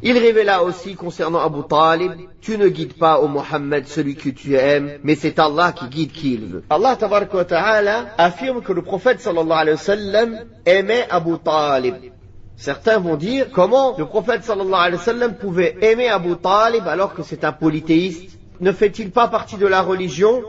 Il révéla aussi concernant Abu Talib, tu ne guides pas, ô Mohammed, celui que tu aimes, mais c'est Allah qui guide qui il veut. Allah tabaraka wa ta'ala affirme que le prophète sallallahu alayhi wa sallam aimait Abu Talib. Certains vont dire, comment le prophète sallallahu alayhi wa sallam pouvait aimer Abu Talib alors que c'est un polythéiste? Ne fait-il pas partie de la religion,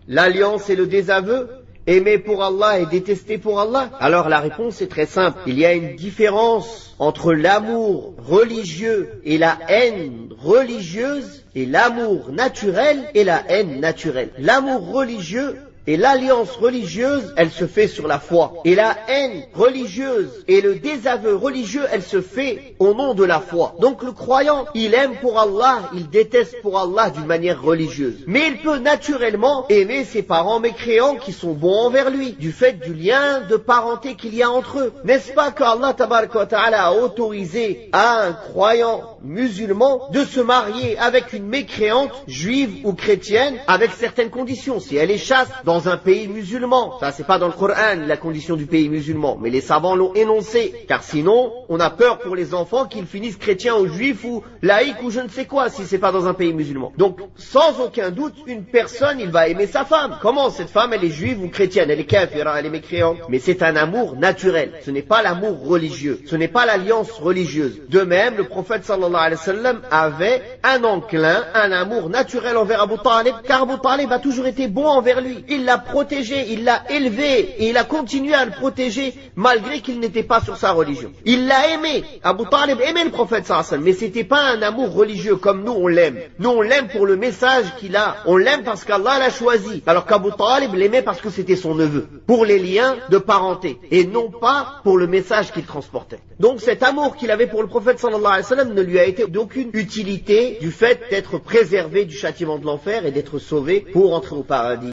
l'alliance et le désaveu? Aimer pour Allah et détester pour Allah? Alors la réponse est très simple. Il y a une différence entre l'amour religieux et la haine religieuse, et l'amour naturel et la haine naturelle. L'amour religieux et l'alliance religieuse, elle se fait sur la foi. Et la haine religieuse et le désaveu religieux, elle se fait au nom de la foi. Donc le croyant, il aime pour Allah, il déteste pour Allah d'une manière religieuse. Mais il peut naturellement aimer ses parents mécréants qui sont bons envers lui, du fait du lien de parenté qu'il y a entre eux. N'est-ce pas que Allah tabaraka wa ta'ala a autorisé à un croyant musulman de se marier avec une mécréante juive ou chrétienne avec certaines conditions, si elle est chaste dans un pays musulman? Ça, c'est pas dans le Coran la condition du pays musulman, mais les savants l'ont énoncé, car sinon on a peur pour les enfants qu'ils finissent chrétiens ou juifs ou laïcs ou je ne sais quoi si c'est pas dans un pays musulman. Donc sans aucun doute une personne, il va aimer sa femme. Comment? Cette femme, elle est juive ou chrétienne, elle est kafira, elle est mécréante, mais c'est un amour naturel, ce n'est pas l'amour religieux, ce n'est pas l'alliance religieuse. De même, le prophète sallallahu alayhi wa sallam avait un enclin, un amour naturel envers Abu Talib, car Abu Talib a toujours été bon envers lui. Il l'a protégé, il l'a élevé et il a continué à le protéger malgré qu'il n'était pas sur sa religion. Il l'a aimé. Abu Talib aimait le prophète sallallahu alayhi wa sallam, mais c'était pas un amour religieux comme nous on l'aime. Nous on l'aime pour le message qu'il a. On l'aime parce qu'Allah l'a choisi. Alors qu'Abu Talib l'aimait parce que c'était son neveu. Pour les liens de parenté. Et non pas pour le message qu'il transportait. Donc cet amour qu'il avait pour le prophète sallallahu alayhi wa sallam ne lui a été d'aucune utilité du fait d'être préservé du châtiment de l'enfer et d'être sauvé pour entrer au paradis.